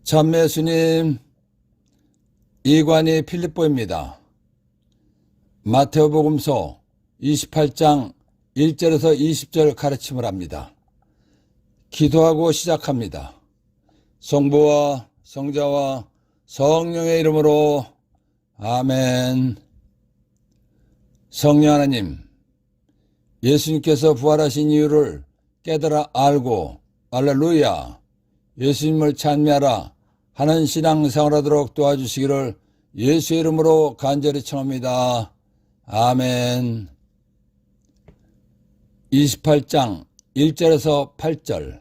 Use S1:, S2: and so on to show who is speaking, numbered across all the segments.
S1: 참매 예수님, 이관이 필립보입니다. 마테오복음서 28장 1절에서 20절 가르침을 합니다. 기도하고 시작합니다. 성부와 성자와 성령의 이름으로 아멘. 성령 하나님, 예수님께서 부활하신 이유를 깨달아 알고 할렐루야, 예수님을 찬미하라 하는 신앙생활하도록 도와주시기를 예수의 이름으로 간절히 청합니다. 아멘. 28장 1절에서 8절.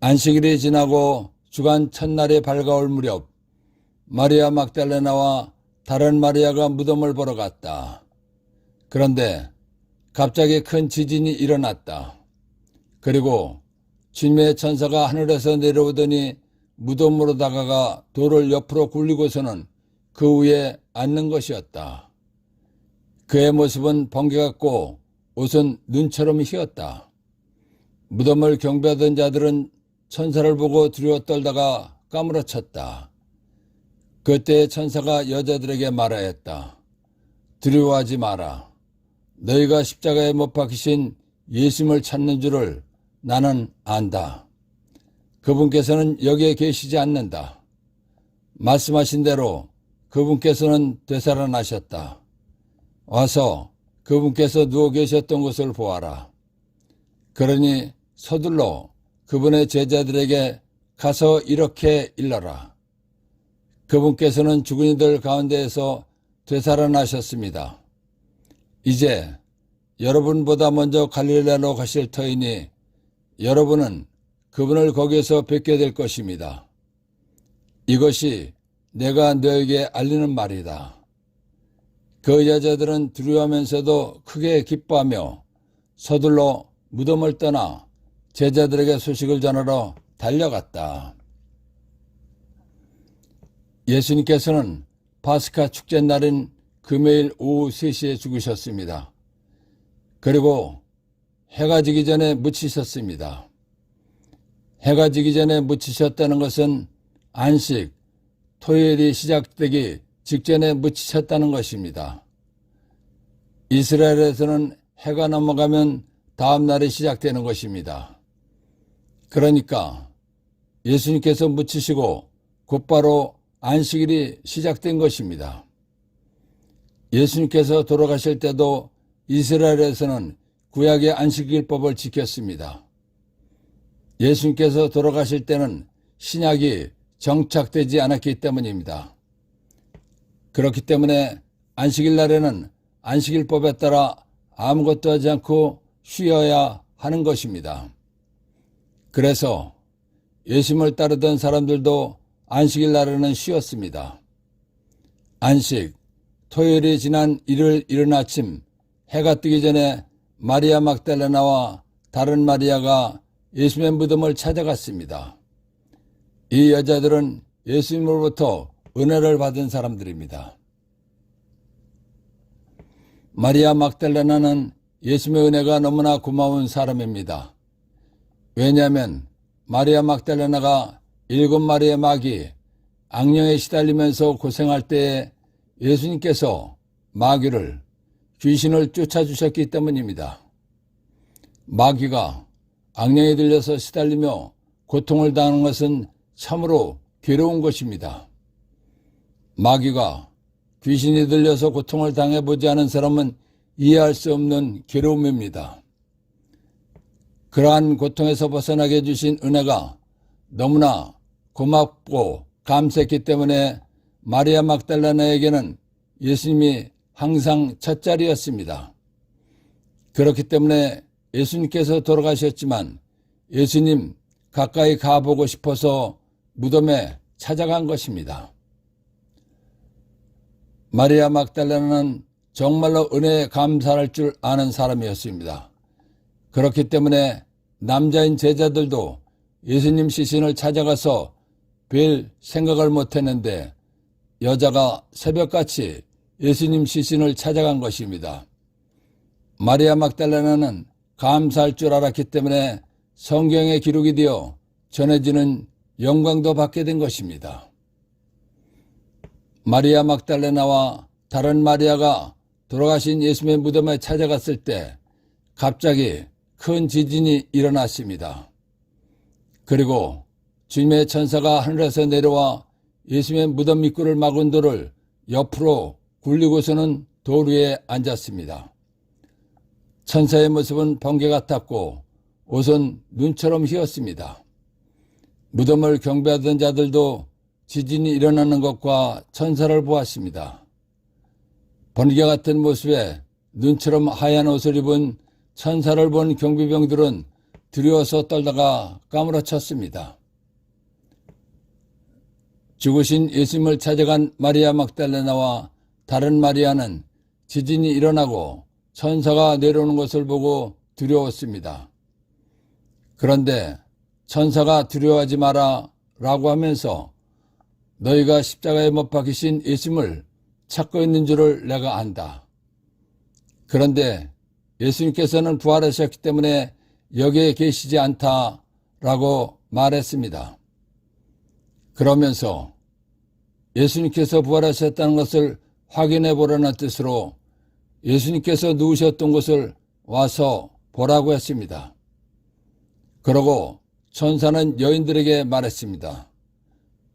S1: 안식일이 지나고 주간 첫날이 밝아올 무렵 마리아 막달레나와 다른 마리아가 무덤을 보러 갔다. 그런데 갑자기 큰 지진이 일어났다. 그리고 주님의 천사가 하늘에서 내려오더니 무덤으로 다가가 돌을 옆으로 굴리고서는 그 위에 앉는 것이었다. 그의 모습은 번개 같고 옷은 눈처럼 희었다. 무덤을 경배하던 자들은 천사를 보고 두려워 떨다가 까무러쳤다. 그때 천사가 여자들에게 말하였다. 두려워하지 마라. 너희가 십자가에 못 박히신 예수님을 찾는 줄을 나는 안다. 그분께서는 여기에 계시지 않는다. 말씀하신 대로 그분께서는 되살아나셨다. 와서 그분께서 누워 계셨던 곳을 보아라. 그러니 서둘러 그분의 제자들에게 가서 이렇게 일러라. 그분께서는 죽은 이들 가운데에서 되살아나셨습니다. 이제 여러분보다 먼저 갈릴레아로 가실 터이니 여러분은 그분을 거기에서 뵙게 될 것입니다. 이것이 내가 너에게 알리는 말이다. 그 여자들은 두려워하면서도 크게 기뻐하며 서둘러 무덤을 떠나 제자들에게 소식을 전하러 달려갔다. 예수님께서는 파스카 축제날인 금요일 오후 3시에 죽으셨습니다. 그리고 해가 지기 전에 묻히셨습니다. 해가 지기 전에 묻히셨다는 것은 안식, 토요일이 시작되기 직전에 묻히셨다는 것입니다. 이스라엘에서는 해가 넘어가면 다음 날이 시작되는 것입니다. 그러니까 예수님께서 묻히시고 곧바로 안식일이 시작된 것입니다. 예수님께서 돌아가실 때도 이스라엘에서는 구약의 안식일법을 지켰습니다. 예수님께서 돌아가실 때는 신약이 정착되지 않았기 때문입니다. 그렇기 때문에 안식일 날에는 안식일법에 따라 아무것도 하지 않고 쉬어야 하는 것입니다. 그래서 예수님을 따르던 사람들도 안식일 날에는 쉬었습니다. 안식, 토요일이 지난 일요일 이른 아침 해가 뜨기 전에 마리아 막달레나와 다른 마리아가 예수님의 무덤을 찾아갔습니다. 이 여자들은 예수님으로부터 은혜를 받은 사람들입니다. 마리아 막달레나는 예수님의 은혜가 너무나 고마운 사람입니다. 왜냐하면 마리아 막달레나가 7마리의 마귀, 악령에 시달리면서 고생할 때에 예수님께서 마귀를, 귀신을 쫓아주셨기 때문입니다. 마귀가 악령에 들려서 시달리며 고통을 당하는 것은 참으로 괴로운 것입니다. 마귀가 귀신이 들려서 고통을 당해보지 않은 사람은 이해할 수 없는 괴로움입니다. 그러한 고통에서 벗어나게 해주신 은혜가 너무나 고맙고 감사했기 때문에 마리아 막달레나에게는 예수님이 항상 첫자리였습니다. 그렇기 때문에 예수님께서 돌아가셨지만 예수님 가까이 가보고 싶어서 무덤에 찾아간 것입니다. 마리아 막달레나는 정말로 은혜에 감사할 줄 아는 사람이었습니다. 그렇기 때문에 남자인 제자들도 예수님 시신을 찾아가서 뵐 생각을 못했는데 여자가 새벽같이 예수님 시신을 찾아간 것입니다. 마리아 막달레나는 감사할 줄 알았기 때문에 성경에 기록이 되어 전해지는 영광도 받게 된 것입니다. 마리아 막달레나와 다른 마리아가 돌아가신 예수님의 무덤에 찾아갔을 때 갑자기 큰 지진이 일어났습니다. 그리고 주님의 천사가 하늘에서 내려와 예수님의 무덤 입구를 막은 돌을 옆으로 굴리고서는 돌 위에 앉았습니다. 천사의 모습은 번개 같았고 옷은 눈처럼 휘었습니다. 무덤을 경배하던 자들도 지진이 일어나는 것과 천사를 보았습니다. 번개 같은 모습에 눈처럼 하얀 옷을 입은 천사를 본 경비병들은 두려워서 떨다가 까무러쳤습니다. 죽으신 예수님을 찾아간 마리아 막달레나와 다른 마리아는 지진이 일어나고 천사가 내려오는 것을 보고 두려웠습니다. 그런데 천사가 두려워하지 마라 라고 하면서 너희가 십자가에 못 박히신 예수님을 찾고 있는 줄을 내가 안다. 그런데 예수님께서는 부활하셨기 때문에 여기에 계시지 않다라고 말했습니다. 그러면서 예수님께서 부활하셨다는 것을 확인해 보라는 뜻으로 예수님께서 누우셨던 곳을 와서 보라고 했습니다. 그러고 천사는 여인들에게 말했습니다.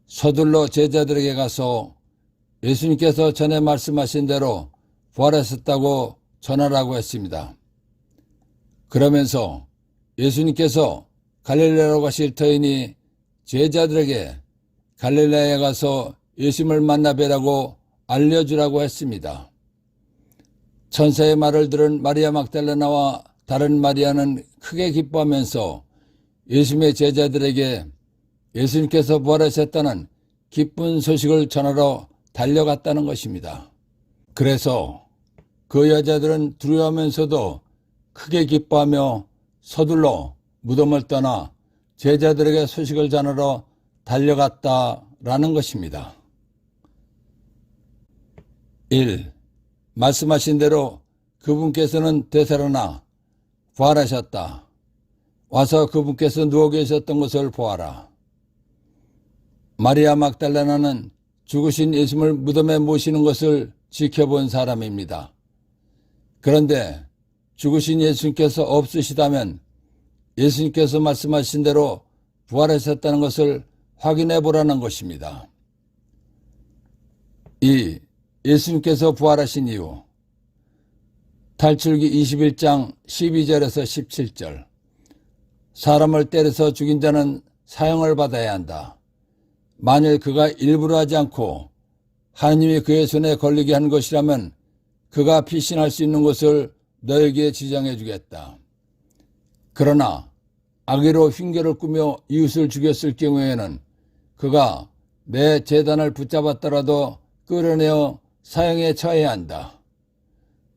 S1: 서둘러 제자들에게 가서 예수님께서 전에 말씀하신 대로 부활하셨다고 전하라고 했습니다. 그러면서 예수님께서 갈릴레아로 가실 터이니 제자들에게 갈릴레아에 가서 예수님을 만나 뵈라고 알려주라고 했습니다. 천사의 말을 들은 마리아 막달레나와 다른 마리아는 크게 기뻐하면서 예수님의 제자들에게 예수님께서 부활하셨다는 기쁜 소식을 전하러 달려갔다는 것입니다. 그래서 그 여자들은 두려워하면서도 크게 기뻐하며 서둘러 무덤을 떠나 제자들에게 소식을 전하러 달려갔다라는 것입니다. 1. 말씀하신 대로 그분께서는 되살아나 부활하셨다. 와서 그분께서 누워 계셨던 것을 보아라. 마리아 막달레나는 죽으신 예수님을 무덤에 모시는 것을 지켜본 사람입니다. 그런데 죽으신 예수님께서 없으시다면 예수님께서 말씀하신 대로 부활하셨다는 것을 확인해 보라는 것입니다. 2. 예수님께서 부활하신 이유. 탈출기 21장 12절에서 17절. 사람을 때려서 죽인 자는 사형을 받아야 한다. 만일 그가 일부러 하지 않고 하나님이 그의 손에 걸리게 한 것이라면 그가 피신할 수 있는 것을 너에게 지정해 주겠다. 그러나 악의로 흉계를 꾸며 이웃을 죽였을 경우에는 그가 내 재단을 붙잡았더라도 끌어내어 사형에 처해야 한다.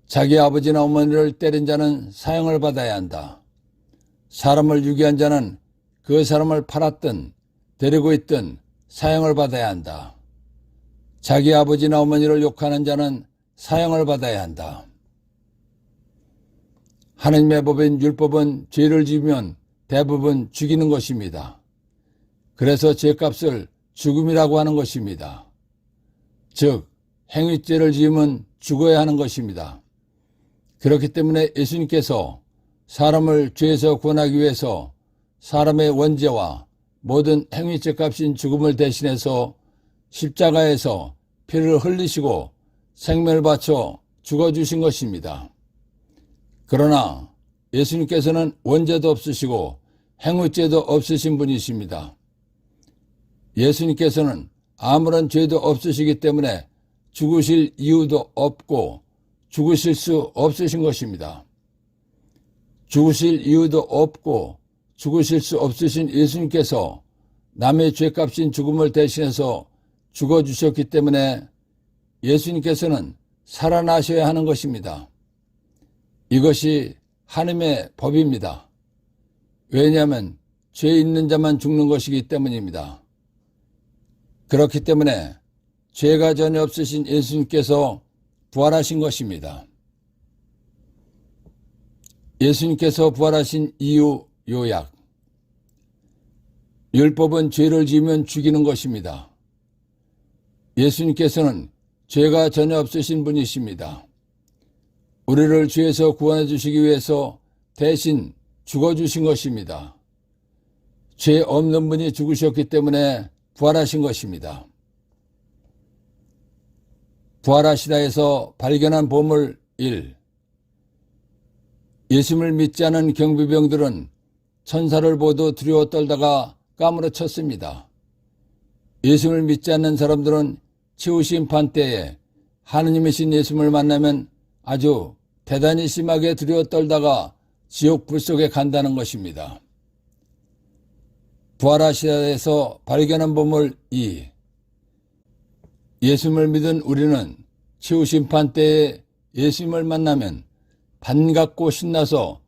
S1: 자기 아버지나 어머니를 때린 자는 사형을 받아야 한다. 사람을 유기한 자는 그 사람을 팔았든 데리고 있든 사형을 받아야 한다. 자기 아버지나 어머니를 욕하는 자는 사형을 받아야 한다. 하나님의 법인 율법은 죄를 지으면 대부분 죽이는 것입니다. 그래서 죄값을 죽음이라고 하는 것입니다. 즉 행위죄를 지으면 죽어야 하는 것입니다. 그렇기 때문에 예수님께서 사람을 죄에서 구원하기 위해서 사람의 원죄와 모든 행위죄 값인 죽음을 대신해서 십자가에서 피를 흘리시고 생명을 바쳐 죽어주신 것입니다. 그러나 예수님께서는 원죄도 없으시고 행위죄도 없으신 분이십니다. 예수님께서는 아무런 죄도 없으시기 때문에 죽으실 이유도 없고 죽으실 수 없으신 것입니다. 죽으실 이유도 없고 죽으실 수 없으신 예수님께서 남의 죄값인 죽음을 대신해서 죽어주셨기 때문에 예수님께서는 살아나셔야 하는 것입니다. 이것이 하나님의 법입니다. 왜냐하면 죄 있는 자만 죽는 것이기 때문입니다. 그렇기 때문에 죄가 전혀 없으신 예수님께서 부활하신 것입니다. 예수님께서 부활하신 이유 요약. 율법은 죄를 지으면 죽이는 것입니다. 예수님께서는 죄가 전혀 없으신 분이십니다. 우리를 죄에서 구원해 주시기 위해서 대신 죽어주신 것입니다. 죄 없는 분이 죽으셨기 때문에 부활하신 것입니다. 부활하시다에서 발견한 보물 1. 예수님을 믿지 않은 경비병들은 천사를 보도 두려워 떨다가 까무러쳤습니다. 예수님을 믿지 않는 사람들은 최후심판 때에 하느님이신 예수님을 만나면 아주 대단히 심하게 두려워 떨다가 지옥 불 속에 간다는 것입니다. 부활하시다에서 발견한 보물 2. 예수님을 믿은 우리는 최후심판 때에 예수님을 만나면 반갑고 신나서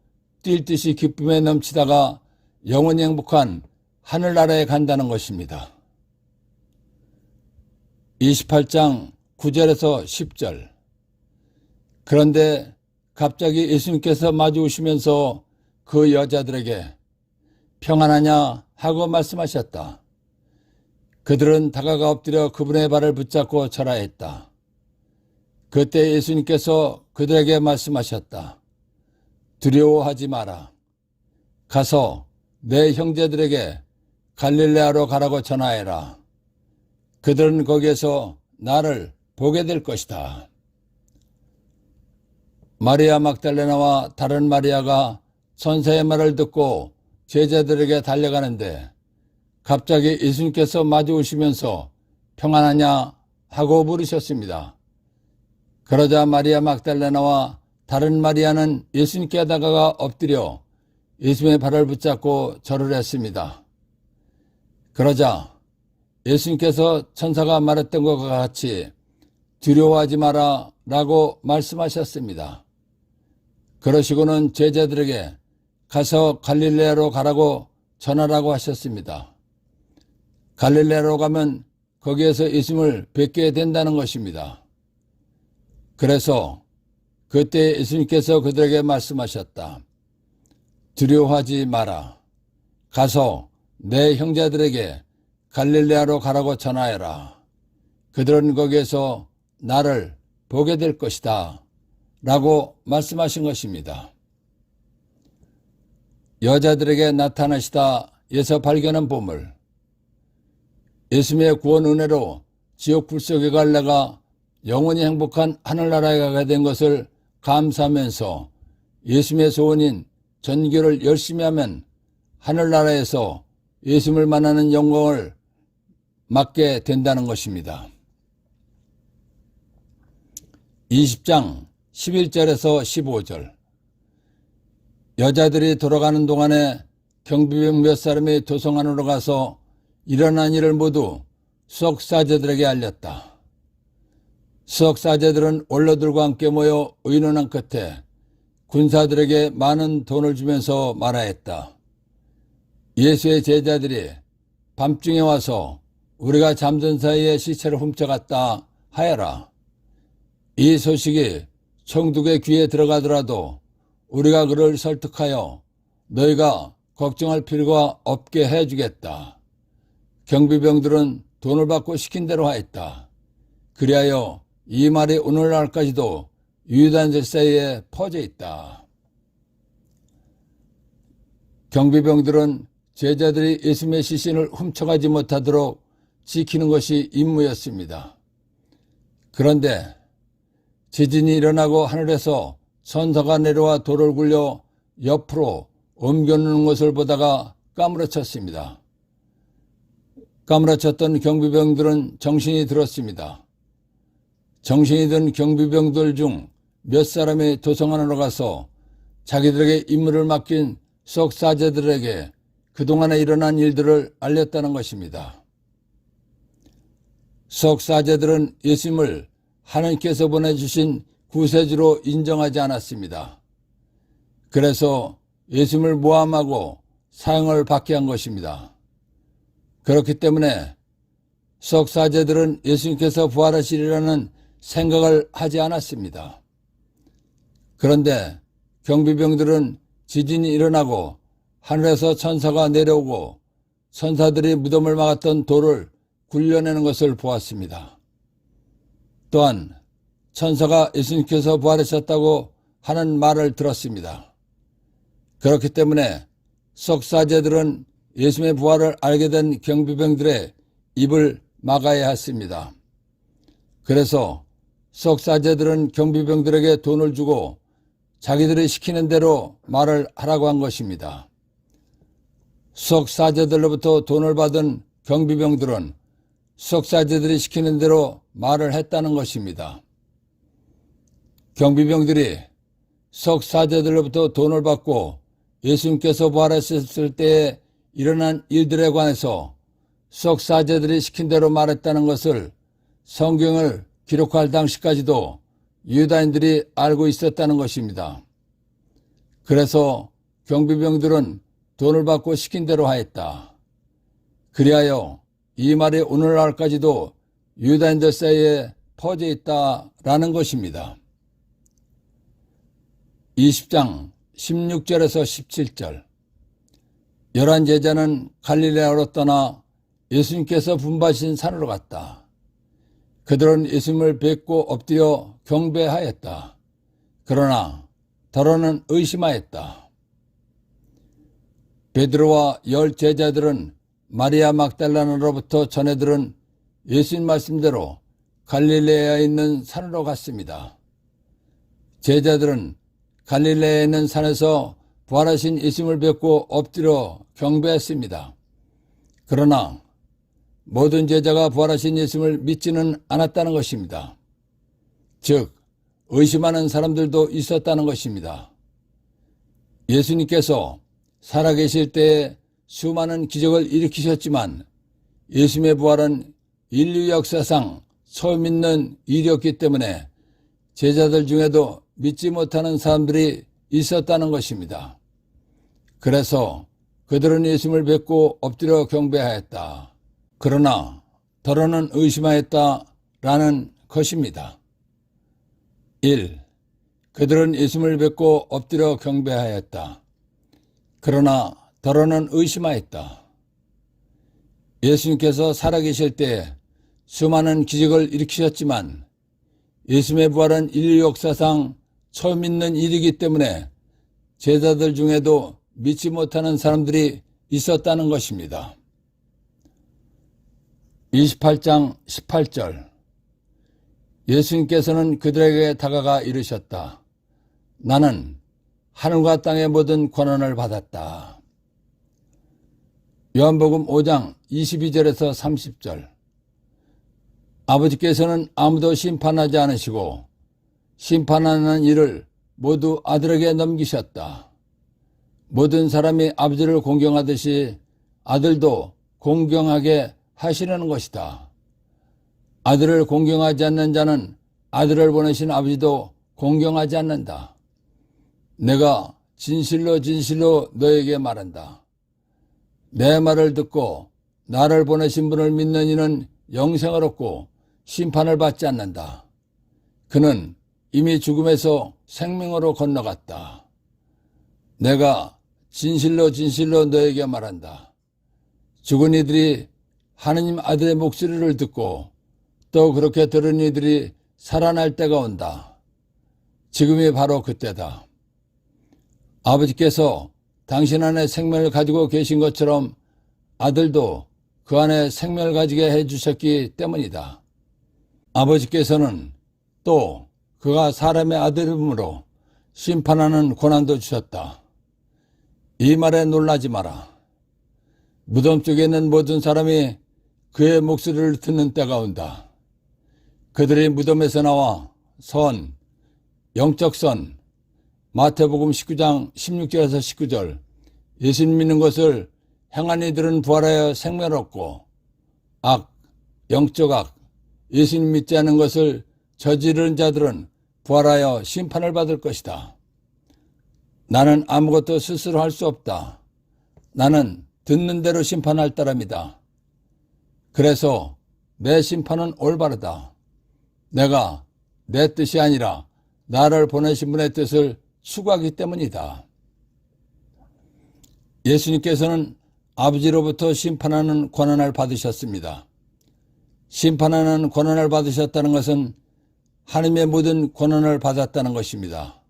S1: 뛸 듯이 기쁨에 넘치다가 영원히 행복한 하늘나라에 간다는 것입니다. 28장 9절에서 10절. 그런데 갑자기 예수님께서 마주 오시면서 그 여자들에게 평안하냐 하고 말씀하셨다. 그들은 다가가 엎드려 그분의 발을 붙잡고 절하했다. 그때 예수님께서 그들에게 말씀하셨다. 두려워하지 마라. 가서 내 형제들에게 갈릴레아로 가라고 전하해라. 그들은 거기에서 나를 보게 될 것이다. 마리아 막달레나와 다른 마리아가 천사의 말을 듣고 제자들에게 달려가는데 갑자기 예수님께서 마주 오시면서 평안하냐 하고 물으셨습니다. 그러자 마리아 막달레나와 다른 마리아는 예수님께 다가가 엎드려 예수님의 발을 붙잡고 절을 했습니다. 그러자 예수님께서 천사가 말했던 것과 같이 두려워하지 마라 라고 말씀하셨습니다. 그러시고는 제자들에게 가서 갈릴레아로 가라고 전하라고 하셨습니다. 갈릴레아로 가면 거기에서 예수님을 뵙게 된다는 것입니다. 그래서 그때 예수님께서 그들에게 말씀하셨다. 두려워하지 마라. 가서 내 형제들에게 갈릴레아로 가라고 전하여라. 그들은 거기에서 나를 보게 될 것이다. 라고 말씀하신 것입니다. 여자들에게 나타나시다 에서 발견한 보물. 예수님의 구원 은혜로 지옥 불 속에 갈래가 영원히 행복한 하늘나라에 가게 된 것을 감사하면서 예수님의 소원인 전교를 열심히 하면 하늘나라에서 예수님을 만나는 영광을 맞게 된다는 것입니다. 20장 11절에서 15절. 여자들이 돌아가는 동안에 경비병 몇 사람이 도성 안으로 가서 일어난 일을 모두 수석사제들에게 알렸다. 수석사제들은 원로들과 함께 모여 의논한 끝에 군사들에게 많은 돈을 주면서 말하였다. 예수의 제자들이 밤중에 와서 우리가 잠든 사이에 시체를 훔쳐갔다 하여라. 이 소식이 총독의 귀에 들어가더라도 우리가 그를 설득하여 너희가 걱정할 필요가 없게 해주겠다. 경비병들은 돈을 받고 시킨 대로 하였다. 그리하여 이 말이 오늘날까지도 유다인들 사이에 퍼져 있다. 경비병들은 제자들이 예수님의 시신을 훔쳐가지 못하도록 지키는 것이 임무였습니다. 그런데 지진이 일어나고 하늘에서 천사가 내려와 돌을 굴려 옆으로 옮겨놓는 것을 보다가 까무러쳤습니다. 까무러쳤던 경비병들은 정신이 들었습니다. 정신이 든 경비병들 중 몇 사람이 도성 안으로 가서 자기들에게 임무를 맡긴 수석사제들에게 그동안에 일어난 일들을 알렸다는 것입니다. 수석사제들은 예수님을 하나님께서 보내주신 구세주로 인정하지 않았습니다. 그래서 예수님을 모함하고 사형을 받게 한 것입니다. 그렇기 때문에 수석사제들은 예수님께서 부활하시리라는 생각을 하지 않았습니다. 그런데 경비병들은 지진이 일어나고 하늘에서 천사가 내려오고 천사들이 무덤을 막았던 돌을 굴려내는 것을 보았습니다. 또한 천사가 예수님께서 부활하셨다고 하는 말을 들었습니다. 그렇기 때문에 석사제들은 예수님의 부활을 알게 된 경비병들의 입을 막아야 했습니다. 그래서 석사제들은 경비병들에게 돈을 주고 자기들이 시키는 대로 말을 하라고 한 것입니다. 석사제들로부터 돈을 받은 경비병들은 석사제들이 시키는 대로 말을 했다는 것입니다. 경비병들이 석사제들로부터 돈을 받고 예수님께서 부활하셨을 때에 일어난 일들에 관해서 석사제들이 시킨 대로 말했다는 것을 성경을 기록할 당시까지도 유다인들이 알고 있었다는 것입니다. 그래서 경비병들은 돈을 받고 시킨 대로 하였다. 그리하여 이 말이 오늘날까지도 유다인들 사이에 퍼져 있다라는 것입니다. 20장 16절에서 17절. 11 제자는 갈릴레아로 떠나 예수님께서 분바신 산으로 갔다. 그들은 예수님을 뵙고 엎드려 경배하였다. 그러나 더러는 의심하였다. 베드로와 10 제자들은 마리아 막달라나로부터 전해들은 예수님 말씀대로 갈릴레아에 있는 산으로 갔습니다. 제자들은 갈릴레아에 있는 산에서 부활하신 예수님을 뵙고 엎드려 경배했습니다. 그러나 모든 제자가 부활하신 예수님을 믿지는 않았다는 것입니다. 즉, 의심하는 사람들도 있었다는 것입니다. 예수님께서 살아계실 때에 수많은 기적을 일으키셨지만 예수님의 부활은 인류 역사상 처음 있는 일이었기 때문에 제자들 중에도 믿지 못하는 사람들이 있었다는 것입니다. 그래서 그들은 예수님을 뵙고 엎드려 경배하였다. 그러나 더러는 의심하였다라는 것입니다. 1. 그들은 예수님을 뵙고 엎드려 경배하였다. 그러나 더러는 의심하였다. 예수님께서 살아계실 때 수많은 기적을 일으키셨지만 예수님의 부활은 인류 역사상 처음 있는 일이기 때문에 제자들 중에도 믿지 못하는 사람들이 있었다는 것입니다. 28장 18절. 예수님께서는 그들에게 다가가 이르셨다. 나는 하늘과 땅의 모든 권한을 받았다. 요한복음 5장 22절에서 30절. 아버지께서는 아무도 심판하지 않으시고 심판하는 일을 모두 아들에게 넘기셨다. 모든 사람이 아버지를 공경하듯이 아들도 공경하게 하시려는 것이다. 아들을 공경하지 않는 자는 아들을 보내신 아버지도 공경하지 않는다. 내가 진실로 진실로 너에게 말한다. 내 말을 듣고 나를 보내신 분을 믿는 이는 영생을 얻고 심판을 받지 않는다. 그는 이미 죽음에서 생명으로 건너갔다. 내가 진실로 진실로 너에게 말한다. 죽은 이들이 하느님 아들의 목소리를 듣고 또 그렇게 들은 이들이 살아날 때가 온다. 지금이 바로 그때다. 아버지께서 당신 안에 생명을 가지고 계신 것처럼 아들도 그 안에 생명을 가지게 해주셨기 때문이다. 아버지께서는 또 그가 사람의 아들이므로 심판하는 권한도 주셨다. 이 말에 놀라지 마라. 무덤 속에 있는 모든 사람이 그의 목소리를 듣는 때가 온다. 그들이 무덤에서 나와 영적 선, 마태복음 19장 16절에서 19절, 예수님 믿는 것을 행한 이들은 부활하여 생명을 얻고 영적 악, 예수님 믿지 않은 것을 저지르는 자들은 부활하여 심판을 받을 것이다. 나는 아무것도 스스로 할 수 없다. 나는 듣는 대로 심판할 따름이다. 그래서 내 심판은 올바르다. 내가 내 뜻이 아니라 나를 보내신 분의 뜻을 추구하기 때문이다. 예수님께서는 아버지로부터 심판하는 권한을 받으셨습니다. 심판하는 권한을 받으셨다는 것은 하나님의 모든 권한을 받았다는 것입니다.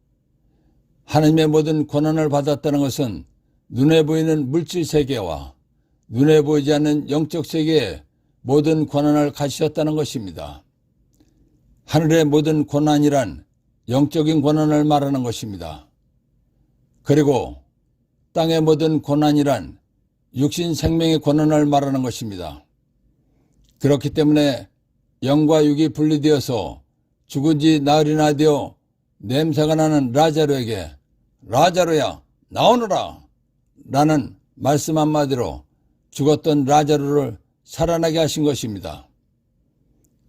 S1: 하나님의 모든 권한을 받았다는 것은 눈에 보이는 물질 세계와 눈에 보이지 않는 영적 세계의 모든 권한을 가지셨다는 것입니다. 하늘의 모든 권한이란 영적인 권한을 말하는 것입니다. 그리고 땅의 모든 권한이란 육신 생명의 권한을 말하는 것입니다. 그렇기 때문에 영과 육이 분리되어서 죽은 지 나흘이나 되어 냄새가 나는 라자로에게 라자로야 나오너라 라는 말씀 한마디로 죽었던 라자로를 살아나게 하신 것입니다.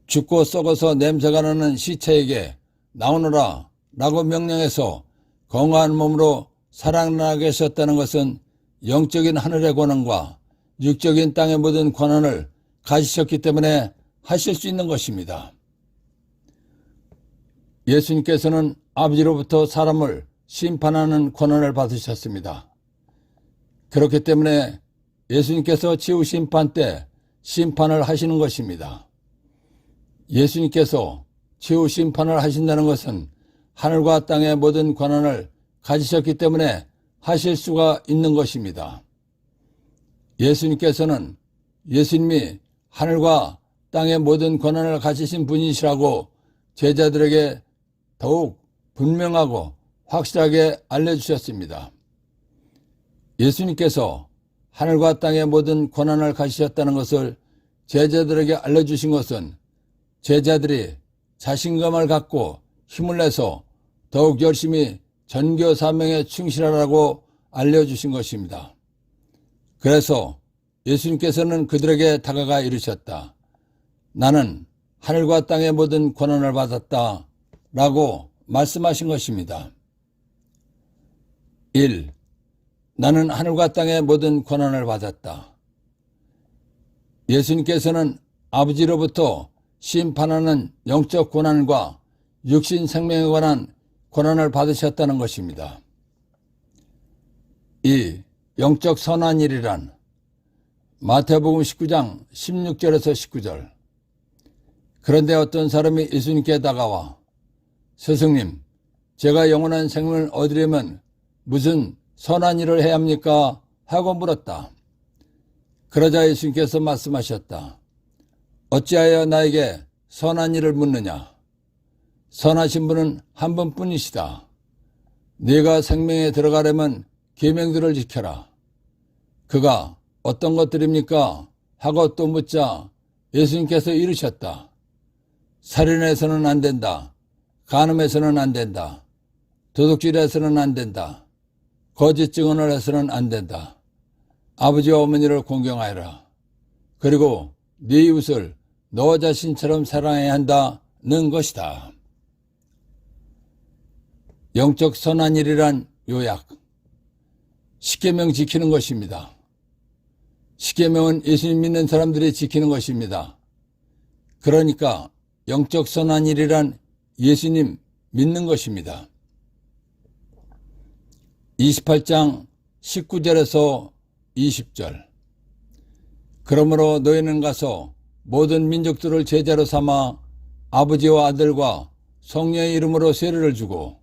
S1: 죽고 썩어서 냄새가 나는 시체에게 나오너라 라고 명령해서 건강한 몸으로 살아나게 하셨다는 것은 영적인 하늘의 권한과 육적인 땅의 모든 권한을 가지셨기 때문에 하실 수 있는 것입니다. 예수님께서는 아버지로부터 사람을 심판하는 권한을 받으셨습니다. 그렇기 때문에 예수님께서 치유 심판 때 심판을 하시는 것입니다. 예수님께서 치유 심판을 하신다는 것은 하늘과 땅의 모든 권한을 가지셨기 때문에 하실 수가 있는 것입니다. 예수님께서는 예수님이 하늘과 땅의 모든 권한을 가지신 분이시라고 제자들에게 더욱 분명하고 확실하게 알려주셨습니다. 예수님께서 하늘과 땅의 모든 권한을 가지셨다는 것을 제자들에게 알려주신 것은 제자들이 자신감을 갖고 힘을 내서 더욱 열심히 전교 사명에 충실하라고 알려주신 것입니다. 그래서 예수님께서는 그들에게 다가가 이르셨다. 나는 하늘과 땅의 모든 권한을 받았다 라고 말씀하신 것입니다. 1. 나는 하늘과 땅의 모든 권한을 받았다. 예수님께서는 아버지로부터 심판하는 영적 권한과 육신 생명에 관한 권한을 받으셨다는 것입니다. 2. 영적 선한 일이란 마태복음 19장 16절에서 19절. 그런데 어떤 사람이 예수님께 다가와 스승님, 제가 영원한 생명을 얻으려면 무슨 선한 일을 해야 합니까? 하고 물었다. 그러자 예수님께서 말씀하셨다. 어찌하여 나에게 선한 일을 묻느냐? 선하신 분은 한 분뿐이시다. 네가 생명에 들어가려면 계명들을 지켜라. 그가 어떤 것들입니까? 하고 또 묻자 예수님께서 이르셨다. 살인해서는 안 된다. 간음해서는 안 된다. 도둑질해서는 안 된다. 거짓 증언을 해서는 안 된다. 아버지와 어머니를 공경하여라. 그리고 네 이웃을 너 자신처럼 사랑해야 한다는 것이다. 영적 선한 일이란 요약. 십계명 지키는 것입니다. 십계명은 예수님 믿는 사람들이 지키는 것입니다. 그러니까 영적 선한 일이란 예수님 믿는 것입니다. 28장 19절에서 20절. 그러므로 너희는 가서 모든 민족들을 제자로 삼아 아버지와 아들과 성령의 이름으로 세례를 주고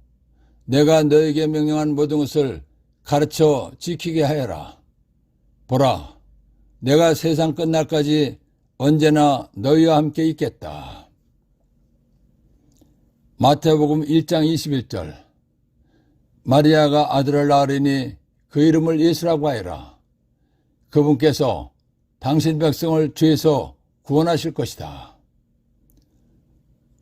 S1: 내가 너에게 명령한 모든 것을 가르쳐 지키게 하여라. 보라, 내가 세상 끝날까지 언제나 너희와 함께 있겠다. 마태복음 1장 21절. 마리아가 아들을 낳으리니 그 이름을 예수라고 하여라. 그분께서 당신 백성을 죄에서 구원하실 것이다.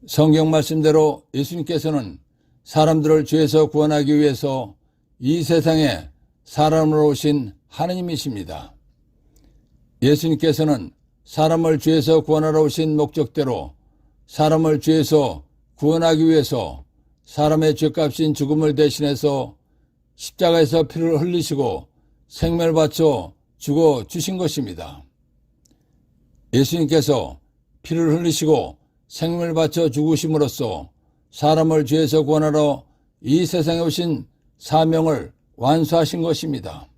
S1: 성경 말씀대로 예수님께서는 사람들을 죄에서 구원하기 위해서 이 세상에 사람으로 오신 하느님이십니다. 예수님께서는 사람을 죄에서 구원하러 오신 목적대로 사람을 죄에서 구원하기 위해서 사람의 죄값인 죽음을 대신해서 십자가에서 피를 흘리시고 생명을 바쳐 죽어 주신 것입니다. 예수님께서 피를 흘리시고 생명을 바쳐 죽으심으로써 사람을 죄에서 구원하러 이 세상에 오신 사명을 완수하신 것입니다.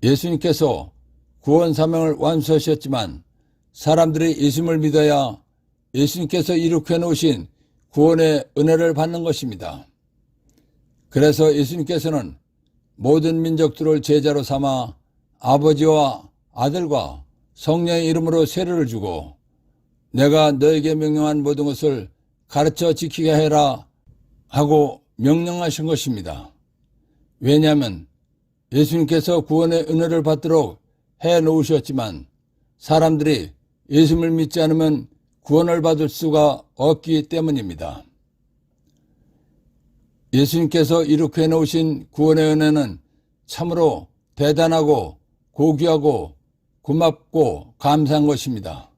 S1: 예수님께서 구원 사명을 완수하셨지만 사람들이 예수님을 믿어야 예수님께서 이룩해 놓으신 구원의 은혜를 받는 것입니다. 그래서 예수님께서는 모든 민족들을 제자로 삼아 아버지와 아들과 성령의 이름으로 세례를 주고 내가 너에게 명령한 모든 것을 가르쳐 지키게 해라 하고 명령하신 것입니다. 왜냐하면 예수님께서 구원의 은혜를 받도록 해 놓으셨지만 사람들이 예수님을 믿지 않으면 구원을 받을 수가 없기 때문입니다. 예수님께서 이룩해 놓으신 구원의 은혜는 참으로 대단하고 고귀하고 고맙고 감사한 것입니다.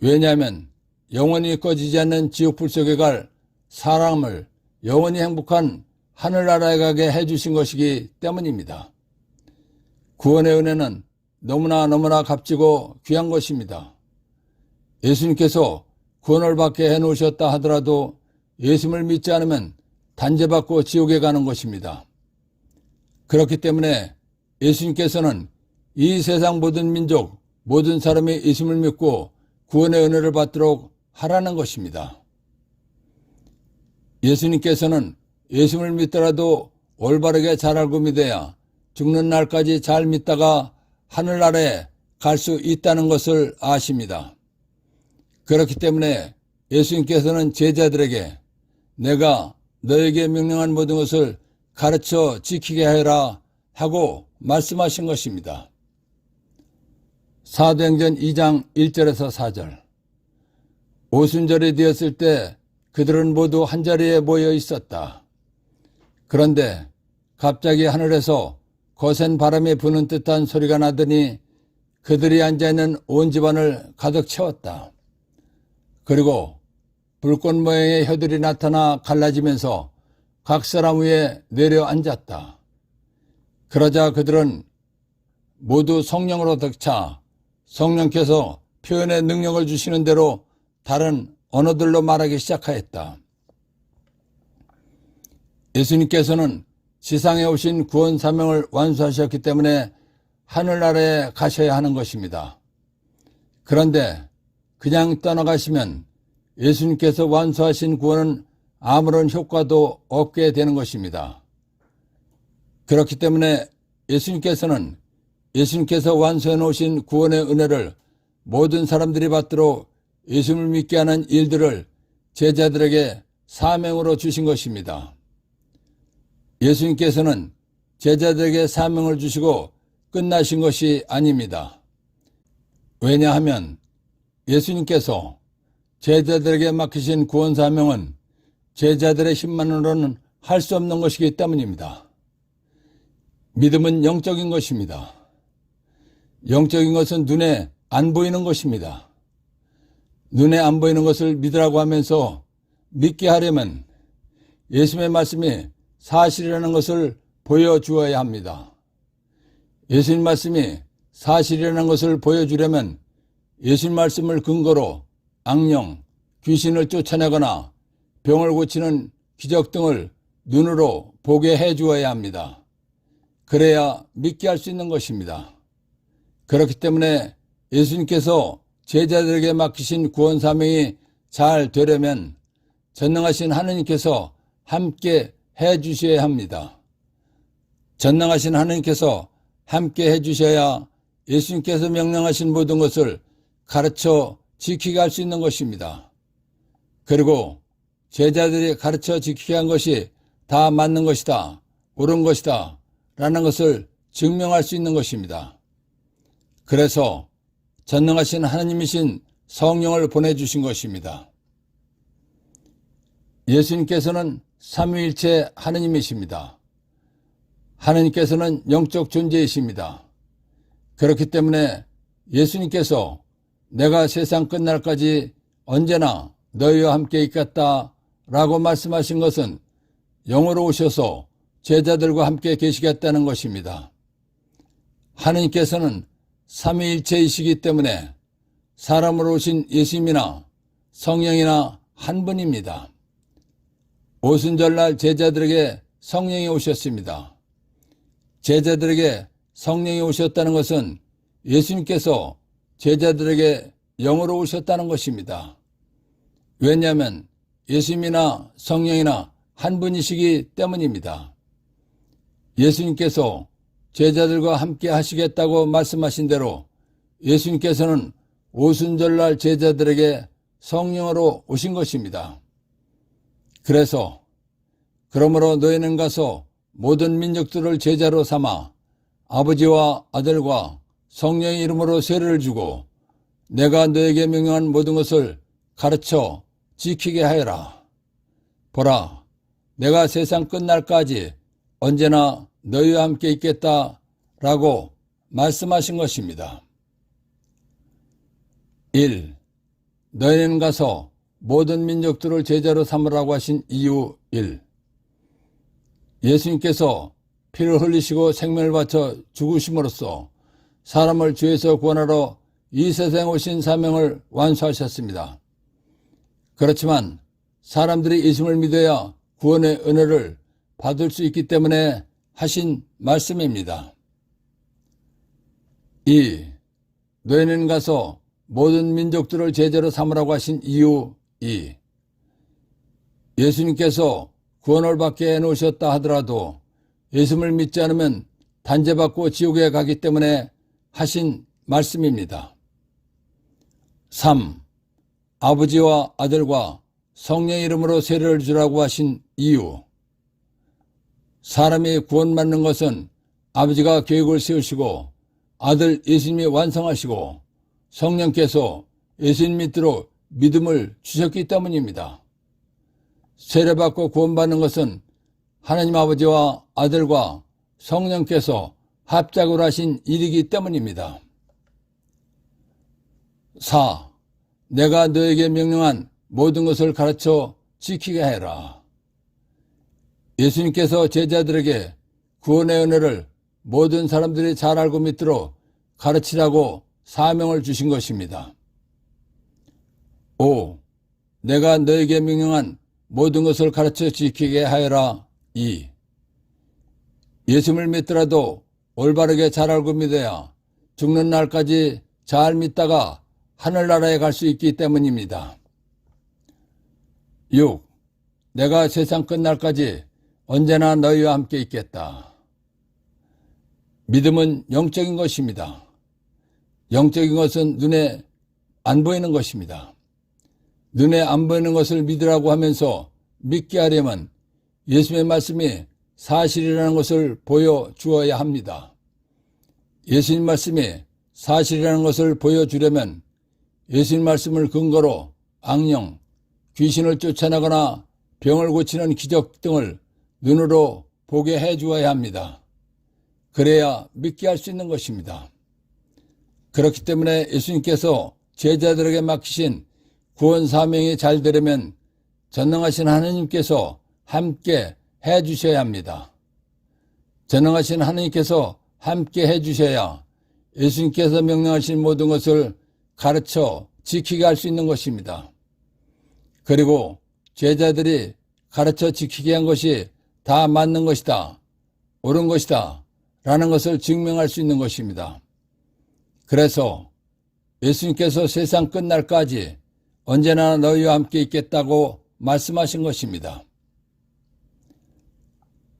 S1: 왜냐하면 영원히 꺼지지 않는 지옥불 속에 갈 사람을 영원히 행복한 하늘나라에 가게 해주신 것이기 때문입니다. 구원의 은혜는 너무나 값지고 귀한 것입니다. 예수님께서 구원을 받게 해놓으셨다 하더라도 예수님을 믿지 않으면 단죄받고 지옥에 가는 것입니다. 그렇기 때문에 예수님께서는 이 세상 모든 민족, 모든 사람이 예수님을 믿고 구원의 은혜를 받도록 하라는 것입니다. 예수님께서는 예수님을 믿더라도 올바르게 잘 알고 믿어야 죽는 날까지 잘 믿다가 하늘나라에 갈 수 있다는 것을 아십니다. 그렇기 때문에 예수님께서는 제자들에게 내가 너에게 명령한 모든 것을 가르쳐 지키게 해라 하고 말씀하신 것입니다. 사도행전 2장 1절에서 4절. 오순절이 되었을 때 그들은 모두 한자리에 모여 있었다. 그런데 갑자기 하늘에서 거센 바람이 부는 듯한 소리가 나더니 그들이 앉아있는 온 집안을 가득 채웠다. 그리고 불꽃 모양의 혀들이 나타나 갈라지면서 각 사람 위에 내려앉았다. 그러자 그들은 모두 성령으로 득차 성령께서 표현의 능력을 주시는 대로 다른 언어들로 말하기 시작하였다. 예수님께서는 지상에 오신 구원 사명을 완수하셨기 때문에 하늘나라에 가셔야 하는 것입니다. 그런데 그냥 떠나가시면 예수님께서 완수하신 구원은 아무런 효과도 없게 되는 것입니다. 그렇기 때문에 예수님께서 완수해 놓으신 구원의 은혜를 모든 사람들이 받도록 예수님을 믿게 하는 일들을 제자들에게 사명으로 주신 것입니다. 예수님께서는 제자들에게 사명을 주시고 끝나신 것이 아닙니다. 왜냐하면 예수님께서 제자들에게 맡기신 구원 사명은 제자들의 힘만으로는 할 수 없는 것이기 때문입니다. 믿음은 영적인 것입니다. 영적인 것은 눈에 안 보이는 것입니다. 눈에 안 보이는 것을 믿으라고 하면서 믿게 하려면 예수님의 말씀이 사실이라는 것을 보여주어야 합니다. 예수님 말씀이 사실이라는 것을 보여주려면 예수님 말씀을 근거로 악령, 귀신을 쫓아내거나 병을 고치는 기적 등을 눈으로 보게 해 주어야 합니다. 그래야 믿게 할 수 있는 것입니다. 그렇기 때문에 예수님께서 제자들에게 맡기신 구원 사명이 잘 되려면 전능하신 하느님께서 함께 해 주셔야 합니다. 전능하신 하느님께서 함께 해 주셔야 예수님께서 명령하신 모든 것을 가르쳐 지키게 할 수 있는 것입니다. 그리고 제자들이 가르쳐 지키게 한 것이 다 맞는 것이다, 옳은 것이다 라는 것을 증명할 수 있는 것입니다. 그래서 전능하신 하나님이신 성령을 보내주신 것입니다. 예수님께서는 삼위일체 하느님이십니다. 하느님께서는 영적 존재이십니다. 그렇기 때문에 예수님께서 내가 세상 끝날까지 언제나 너희와 함께 있겠다 라고 말씀하신 것은 영으로 오셔서 제자들과 함께 계시겠다는 것입니다. 하느님께서는 삼위일체이시기 때문에 사람으로 오신 예수님이나 성령이나 한 분입니다. 오순절날 제자들에게 성령이 오셨습니다. 제자들에게 성령이 오셨다는 것은 예수님께서 제자들에게 영으로 오셨다는 것입니다. 왜냐하면 예수님이나 성령이나 한 분이시기 때문입니다. 예수님께서 제자들과 함께 하시겠다고 말씀하신 대로 예수님께서는 오순절날 제자들에게 성령으로 오신 것입니다. 그러므로 너희는 가서 모든 민족들을 제자로 삼아 아버지와 아들과 성령의 이름으로 세례를 주고 내가 너에게 명령한 모든 것을 가르쳐 지키게 하여라. 보라, 내가 세상 끝날까지 언제나 너희와 함께 있겠다라고 말씀하신 것입니다. 1. 너희는 가서 모든 민족들을 제자로 삼으라고 하신 이유 1. 예수님께서 피를 흘리시고 생명을 바쳐 죽으심으로써 사람을 죄에서 구원하러 이 세상에 오신 사명을 완수하셨습니다. 그렇지만 사람들이 예수님을 믿어야 구원의 은혜를 받을 수 있기 때문에 하신 말씀입니다. 2. 너희는 가서 모든 민족들을 제자로 삼으라고 하신 이유 2. 예수님께서 구원을 받게 해놓으셨다 하더라도 예수님을 믿지 않으면 단죄받고 지옥에 가기 때문에 하신 말씀입니다. 3. 아버지와 아들과 성령의 이름으로 세례를 주라고 하신 이유. 사람이 구원받는 것은 아버지가 계획을 세우시고 아들 예수님이 완성하시고 성령께서 예수님 믿도록 믿음을 주셨기 때문입니다. 세례받고 구원받는 것은 하나님 아버지와 아들과 성령께서 합작으로 하신 일이기 때문입니다. 4. 내가 너에게 명령한 모든 것을 가르쳐 지키게 해라. 예수님께서 제자들에게 구원의 은혜를 모든 사람들이 잘 알고 믿도록 가르치라고 사명을 주신 것입니다. 5. 내가 너에게 명령한 모든 것을 가르쳐 지키게 하여라. 2. 예수님을 믿더라도 올바르게 잘 알고 믿어야 죽는 날까지 잘 믿다가 하늘나라에 갈 수 있기 때문입니다. 6. 내가 세상 끝날까지 언제나 너희와 함께 있겠다. 믿음은 영적인 것입니다. 영적인 것은 눈에 안 보이는 것입니다. 눈에 안 보이는 것을 믿으라고 하면서 믿게 하려면 예수님의 말씀이 사실이라는 것을 보여주어야 합니다. 예수님 말씀이 사실이라는 것을 보여주려면 예수님 말씀을 근거로 악령, 귀신을 쫓아나거나 병을 고치는 기적 등을 눈으로 보게 해주어야 합니다. 그래야 믿게 할 수 있는 것입니다. 그렇기 때문에 예수님께서 제자들에게 맡기신 구원 사명이 잘 되려면 전능하신 하나님께서 함께 해주셔야 합니다. 전능하신 하나님께서 함께 해주셔야 예수님께서 명령하신 모든 것을 가르쳐 지키게 할 수 있는 것입니다. 그리고 제자들이 가르쳐 지키게 한 것이 다 맞는 것이다, 옳은 것이다 라는 것을 증명할 수 있는 것입니다. 그래서 예수님께서 세상 끝날까지 언제나 너희와 함께 있겠다고 말씀하신 것입니다.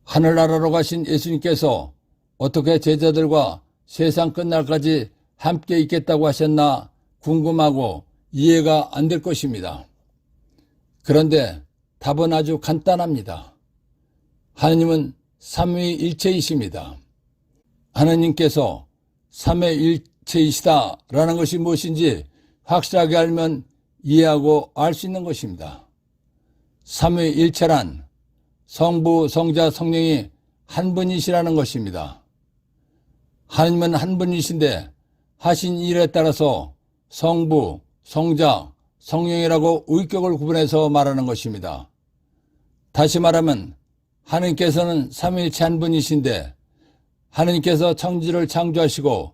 S1: 하늘나라로 가신 예수님께서 어떻게 제자들과 세상 끝날까지 함께 있겠다고 하셨나 궁금하고 이해가 안 될 것입니다. 그런데 답은 아주 간단합니다. 하나님은 삼위일체이십니다. 하나님께서 삼위일체이시다라는 것이 무엇인지 확실하게 알면 이해하고 알 수 있는 것입니다. 삼위일체란 성부, 성자, 성령이 한 분이시라는 것입니다. 하나님은 한 분이신데 하신 일에 따라서 성부, 성자, 성령이라고 의격을 구분해서 말하는 것입니다. 다시 말하면 하나님께서는 삼위일체 한 분이신데 하나님께서 천지를 창조하시고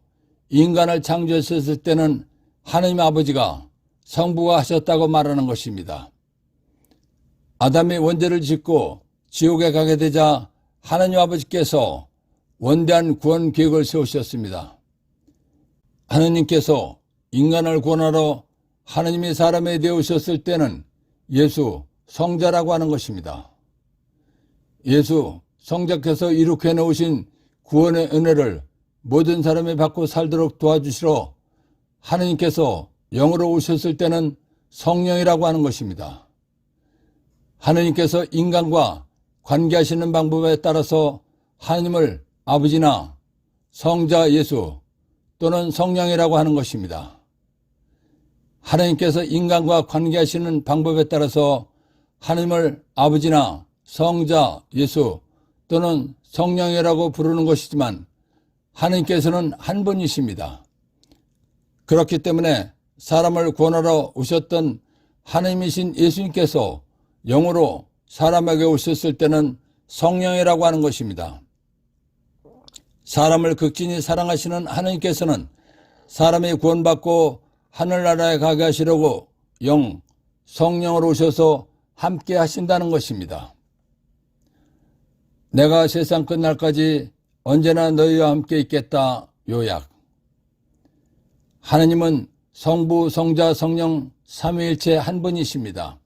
S1: 인간을 창조하셨을 때는 하나님 아버지가 성부가 하셨다고 말하는 것입니다. 아담이 원죄를 짓고 지옥에 가게 되자 하나님 아버지께서 원대한 구원 계획을 세우셨습니다. 하느님께서 인간을 구원하러 하느님이 사람에 되어 오셨을 때는 예수 성자라고 하는 것입니다. 예수 성자께서 이룩해 놓으신 구원의 은혜를 모든 사람이 받고 살도록 도와주시러 하느님께서 영으로 오셨을 때는 성령이라고 하는 것입니다. 하느님께서 인간과 관계하시는 방법에 따라서 하느님을 아버지나 성자 예수 또는 성령이라고 하는 것입니다. 하느님께서 인간과 관계하시는 방법에 따라서 하느님을 아버지나 성자 예수 또는 성령이라고 부르는 것이지만 하느님께서는 한 분이십니다. 그렇기 때문에 사람을 구원하러 오셨던 하느님이신 예수님께서 영으로 사람에게 오셨을 때는 성령이라고 하는 것입니다. 사람을 극진히 사랑하시는 하느님께서는 사람이 구원받고 하늘나라에 가게 하시려고 성령으로 오셔서 함께 하신다는 것입니다. 내가 세상 끝날까지 언제나 너희와 함께 있겠다. 요약. 하느님은 성부, 성자, 성령 삼위일체 한 분이십니다.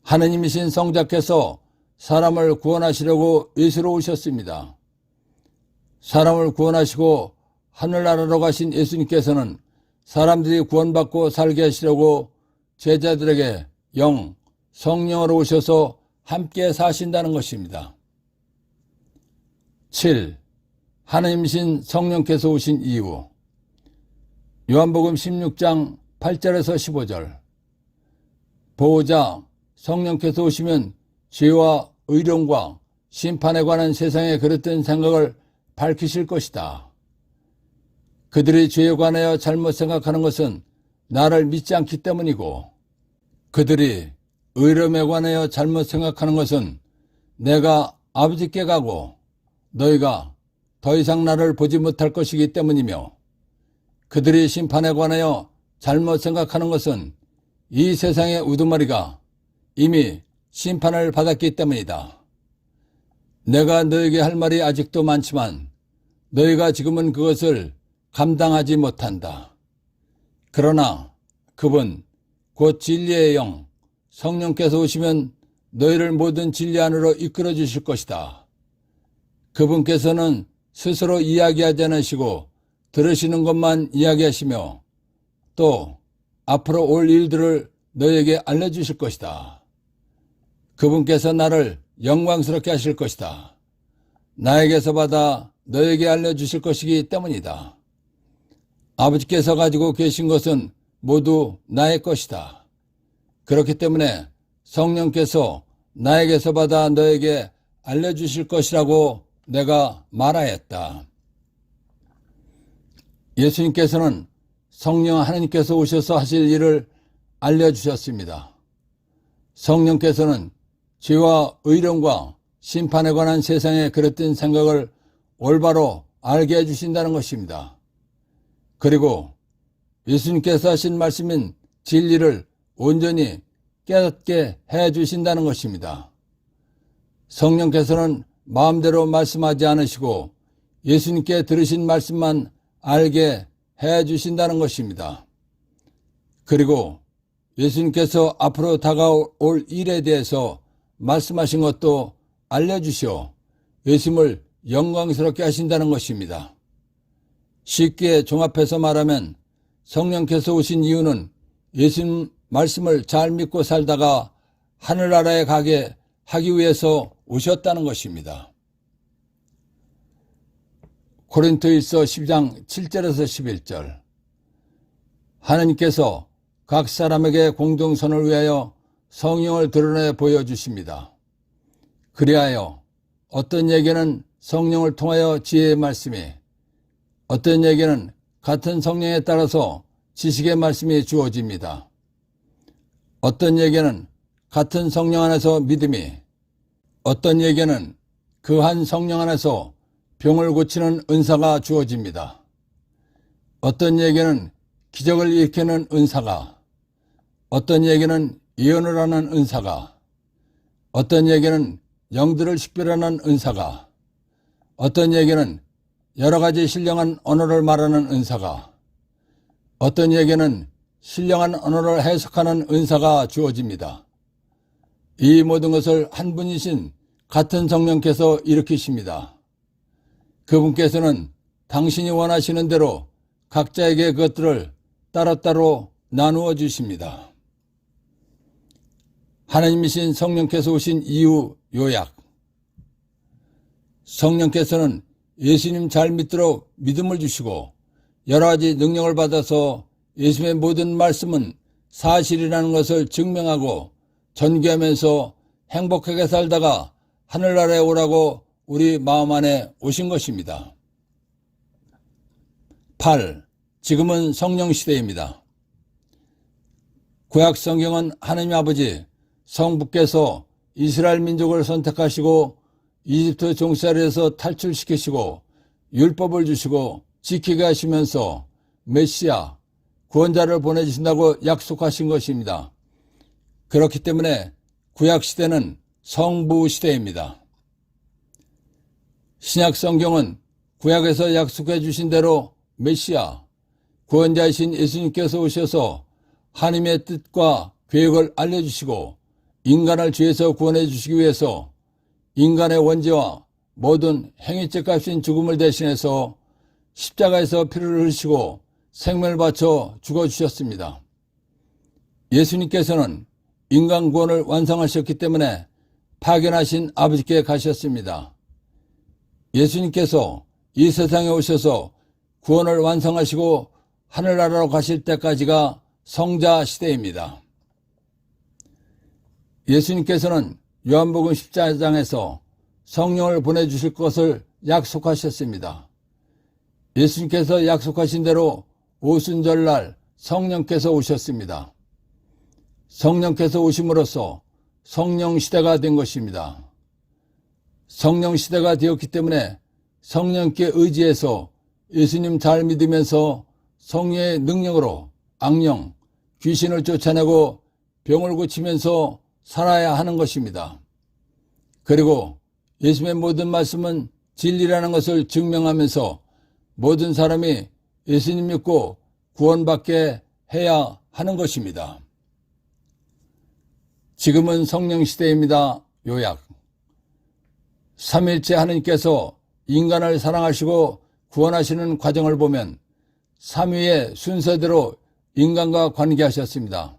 S1: 하느님이신 성자께서 사람을 구원하시려고 예수로 오셨습니다. 사람을 구원하시고 하늘나라로 가신 예수님께서는 사람들이 구원받고 살게 하시려고 제자들에게 성령으로 오셔서 함께 사신다는 것입니다. 7. 하느님이신 성령께서 오신 이유. 요한복음 16장 8절에서 15절. 보호자 성령께서 오시면 죄와 의로움과 심판에 관한 세상의 그릇된 생각을 밝히실 것이다. 그들이 죄에 관하여 잘못 생각하는 것은 나를 믿지 않기 때문이고 그들이 의로움에 관하여 잘못 생각하는 것은 내가 아버지께 가고 너희가 더 이상 나를 보지 못할 것이기 때문이며 그들이 심판에 관하여 잘못 생각하는 것은 이 세상의 우두머리가 이미 심판을 받았기 때문이다. 내가 너에게 할 말이 아직도 많지만 너희가 지금은 그것을 감당하지 못한다. 그러나 그분 곧 진리의 영 성령께서 오시면 너희를 모든 진리 안으로 이끌어 주실 것이다. 그분께서는 스스로 이야기하지 않으시고 들으시는 것만 이야기하시며 또 앞으로 올 일들을 너희에게 알려주실 것이다. 그분께서 나를 영광스럽게 하실 것이다. 나에게서 받아 너에게 알려주실 것이기 때문이다. 아버지께서 가지고 계신 것은 모두 나의 것이다. 그렇기 때문에 성령께서 나에게서 받아 너에게 알려주실 것이라고 내가 말하였다. 예수님께서는 성령 하느님께서 오셔서 하실 일을 알려주셨습니다. 성령께서는 죄와 의로움과 심판에 관한 세상의 그릇된 생각을 올바로 알게 해주신다는 것입니다. 그리고 예수님께서 하신 말씀인 진리를 온전히 깨닫게 해주신다는 것입니다. 성령께서는 마음대로 말씀하지 않으시고 예수님께 들으신 말씀만 알게 해주신다는 것입니다. 그리고 예수님께서 앞으로 다가올 일에 대해서 말씀하신 것도 알려주시어 예수님을 영광스럽게 하신다는 것입니다. 쉽게 종합해서 말하면 성령께서 오신 이유는 예수님 말씀을 잘 믿고 살다가 하늘나라에 가게 하기 위해서 오셨다는 것입니다. 고린토일서 10장 7절에서 11절. 하느님께서 각 사람에게 공동선을 위하여 성령을 드러내 보여주십니다. 그리하여 어떤 얘기는 성령을 통하여 지혜의 말씀이, 어떤 얘기는 같은 성령에 따라서 지식의 말씀이 주어집니다. 어떤 얘기는 같은 성령 안에서 믿음이, 어떤 얘기는 그 한 성령 안에서 병을 고치는 은사가 주어집니다. 어떤 얘기는 기적을 일으키는 은사가, 어떤 얘기는 예언을 하는 은사가, 어떤 얘기는 영들을 식별하는 은사가, 어떤 에게는 여러 가지 신령한 언어를 말하는 은사가, 어떤 에게는 신령한 언어를 해석하는 은사가 주어집니다. 이 모든 것을 한 분이신 같은 성령께서 일으키십니다. 그분께서는 당신이 원하시는 대로 각자에게 그것들을 따로따로 나누어 주십니다. 하나님이신 성령께서 오신 이후 요약. 성령께서는 예수님 잘 믿도록 믿음을 주시고 여러 가지 능력을 받아서 예수님의 모든 말씀은 사실이라는 것을 증명하고 전개하면서 행복하게 살다가 하늘나라에 오라고 우리 마음 안에 오신 것입니다. 8. 지금은 성령 시대입니다. 구약 성경은 하나님 아버지 성부께서 이스라엘 민족을 선택하시고 이집트 종살이에서 탈출시키시고 율법을 주시고 지키게 하시면서 메시아 구원자를 보내주신다고 약속하신 것입니다. 그렇기 때문에 구약 시대는 성부 시대입니다. 신약 성경은 구약에서 약속해 주신 대로 메시아 구원자이신 예수님께서 오셔서 하나님의 뜻과 계획을 알려주시고 인간을 죄에서 구원해 주시기 위해서 인간의 원죄와 모든 행위죄 값인 죽음을 대신해서 십자가에서 피를 흘리시고 생명을 바쳐 죽어주셨습니다. 예수님께서는 인간 구원을 완성하셨기 때문에 파견하신 아버지께 가셨습니다. 예수님께서 이 세상에 오셔서 구원을 완성하시고 하늘나라로 가실 때까지가 성자 시대입니다. 예수님께서는 요한복음 14장에서 성령을 보내주실 것을 약속하셨습니다. 예수님께서 약속하신 대로 오순절날 성령께서 오셨습니다. 성령께서 오심으로써 성령 시대가 된 것입니다. 성령 시대가 되었기 때문에 성령께 의지해서 예수님 잘 믿으면서 성령의 능력으로 악령, 귀신을 쫓아내고 병을 고치면서 살아야 하는 것입니다. 그리고 예수님의 모든 말씀은 진리라는 것을 증명하면서 모든 사람이 예수님 믿고 구원받게 해야 하는 것입니다. 지금은 성령 시대입니다. 요약. 삼일째 하나님께서 인간을 사랑하시고 구원하시는 과정을 보면 삼위의 순서대로 인간과 관계하셨습니다.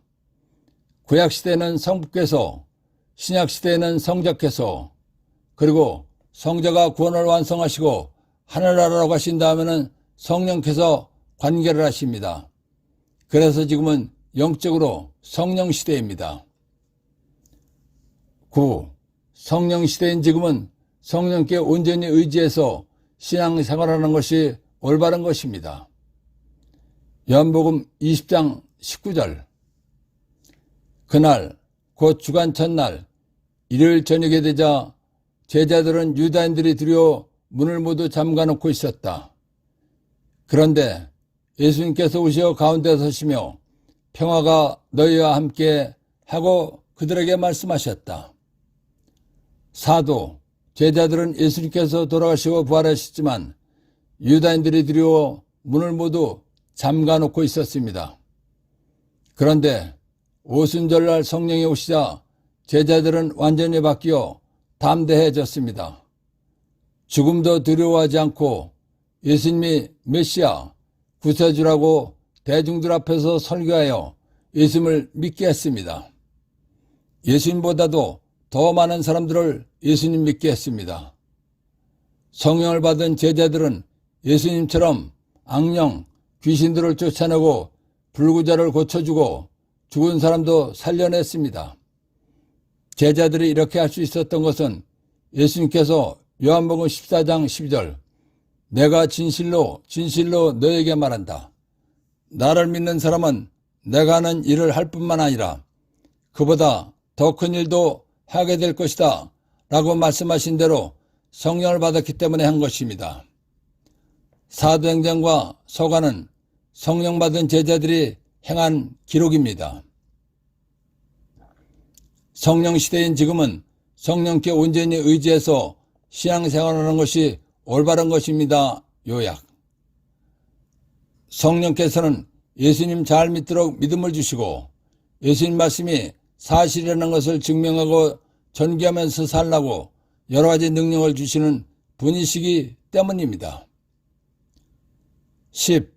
S1: 구약시대는 성부께서, 신약시대에는 성자께서, 그리고 성자가 구원을 완성하시고 하늘나라로 가신 다음에는 성령께서 관계를 하십니다. 그래서 지금은 영적으로 성령시대입니다. 9. 성령시대인 지금은 성령께 온전히 의지해서 신앙생활하는 것이 올바른 것입니다. 요한복음 20장 19절. 그날 곧 주간 첫날 일요일 저녁에 되자 제자들은 유다인들이 두려워 문을 모두 잠가놓고 있었다. 그런데 예수님께서 오셔 가운데 서시며 평화가 너희와 함께 하고 그들에게 말씀하셨다. 사도 제자들은 예수님께서 돌아가시고 부활하셨지만 유다인들이 두려워 문을 모두 잠가놓고 있었습니다. 그런데 오순절날 성령이 오시자 제자들은 완전히 바뀌어 담대해졌습니다. 죽음도 두려워하지 않고 예수님이 메시아, 구세주라고 대중들 앞에서 설교하여 예수님을 믿게 했습니다. 예수님보다도 더 많은 사람들을 예수님 믿게 했습니다. 성령을 받은 제자들은 예수님처럼 악령, 귀신들을 쫓아내고 불구자를 고쳐주고 죽은 사람도 살려냈습니다. 제자들이 이렇게 할 수 있었던 것은 예수님께서 요한복음 14장 12절 내가 진실로 진실로 너에게 말한다. 나를 믿는 사람은 내가 하는 일을 할 뿐만 아니라 그보다 더 큰 일도 하게 될 것이다 라고 말씀하신 대로 성령을 받았기 때문에 한 것입니다. 사도행전과 서가는 성령 받은 제자들이 행한 기록입니다. 성령 시대인 지금은 성령께 온전히 의지해서 신앙생활하는 것이 올바른 것입니다. 요약. 성령께서는 예수님 잘 믿도록 믿음을 주시고 예수님 말씀이 사실이라는 것을 증명하고 전개하면서 살라고 여러 가지 능력을 주시는 분이시기 때문입니다. 10.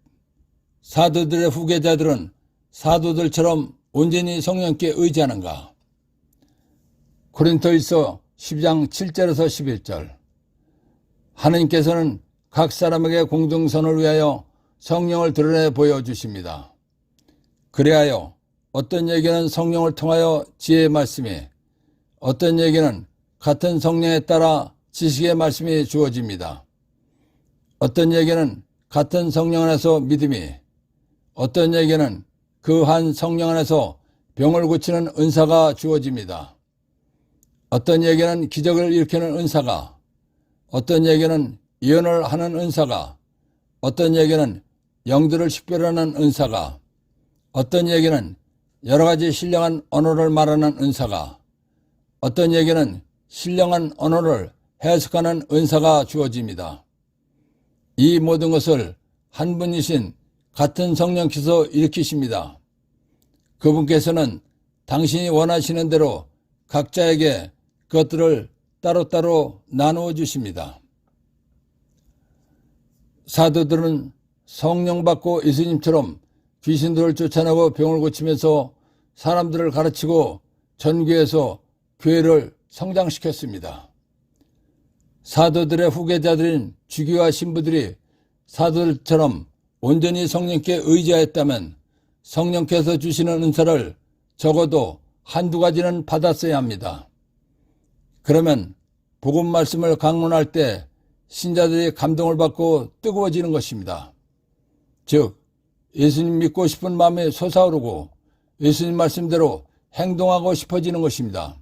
S1: 사도들의 후계자들은 사도들처럼 온전히 성령께 의지하는가? 고린도일서 12장 7절에서 11절. 하느님께서는 각 사람에게 공동선을 위하여 성령을 드러내 보여주십니다. 그리하여 어떤 얘기는 성령을 통하여 지혜의 말씀이, 어떤 얘기는 같은 성령에 따라 지식의 말씀이 주어집니다. 어떤 얘기는 같은 성령 안에서 믿음이, 어떤 얘기는 그 한 성령 안에서 병을 고치는 은사가 주어집니다. 어떤 얘기는 기적을 일으키는 은사가, 어떤 얘기는 예언을 하는 은사가, 어떤 얘기는 영들을 식별하는 은사가, 어떤 얘기는 여러 가지 신령한 언어를 말하는 은사가, 어떤 얘기는 신령한 언어를 해석하는 은사가 주어집니다. 이 모든 것을 한 분이신 같은 성령께서 일으키십니다. 그분께서는 당신이 원하시는 대로 각자에게 그것들을 따로따로 나누어 주십니다. 사도들은 성령 받고 예수님처럼 귀신들을 쫓아내고 병을 고치면서 사람들을 가르치고 전교해서 교회를 성장시켰습니다. 사도들의 후계자들인 주기와 신부들이 사도들처럼 온전히 성령께 의지하였다면 성령께서 주시는 은사를 적어도 한두 가지는 받았어야 합니다. 그러면 복음 말씀을 강론할 때 신자들이 감동을 받고 뜨거워지는 것입니다. 즉 예수님 믿고 싶은 마음이 솟아오르고 예수님 말씀대로 행동하고 싶어지는 것입니다.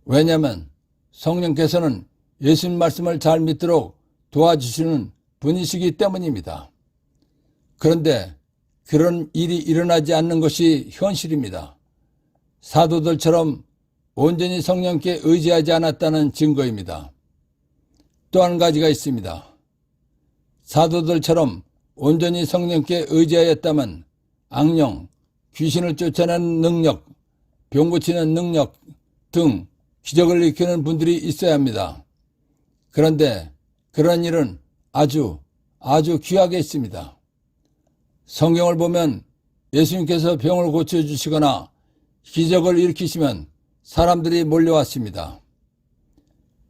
S1: 왜냐하면 성령께서는 예수님 말씀을 잘 믿도록 도와주시는 분이시기 때문입니다. 그런데 그런 일이 일어나지 않는 것이 현실입니다. 사도들처럼 온전히 성령께 의지하지 않았다는 증거입니다. 또 한 가지가 있습니다. 사도들처럼 온전히 성령께 의지하였다면 악령, 귀신을 쫓아내는 능력, 병 고치는 능력 등 기적을 일으키는 분들이 있어야 합니다. 그런데 그런 일은 아주 귀하게 있습니다. 성경을 보면 예수님께서 병을 고쳐주시거나 기적을 일으키시면 사람들이 몰려왔습니다.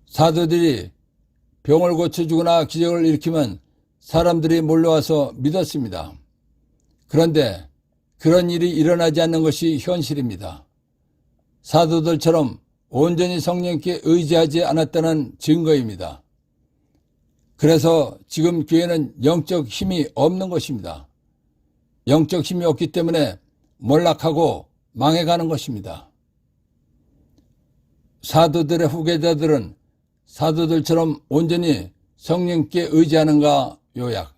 S1: 사도들이 병을 고쳐주거나 기적을 일으키면 사람들이 몰려와서 믿었습니다. 그런데 그런 일이 일어나지 않는 것이 현실입니다. 사도들처럼 온전히 성령께 의지하지 않았다는 증거입니다. 그래서 지금 교회는 영적 힘이 없는 것입니다. 영적 힘이 없기 때문에 몰락하고 망해가는 것입니다. 사도들의 후계자들은 사도들처럼 온전히 성령께 의지하는가? 요약.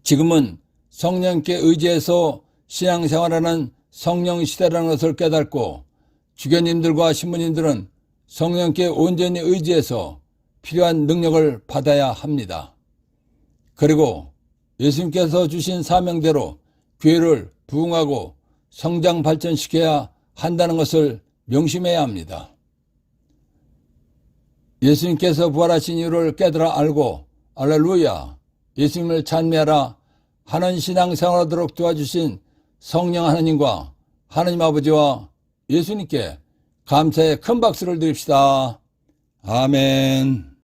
S1: 지금은 성령께 의지해서 신앙생활하는 성령 시대라는 것을 깨닫고 주교님들과 신부님들은 성령께 온전히 의지해서 필요한 능력을 받아야 합니다. 그리고 예수님께서 주신 사명대로 교회를 부흥하고 성장 발전시켜야 한다는 것을 명심해야 합니다. 예수님께서 부활하신 이유를 깨달아 알고 할렐루야 예수님을 찬미하라 하는 신앙생활하도록 도와주신 성령 하나님과 하나님 아버지와 예수님께 감사의 큰 박수를 드립시다. 아멘.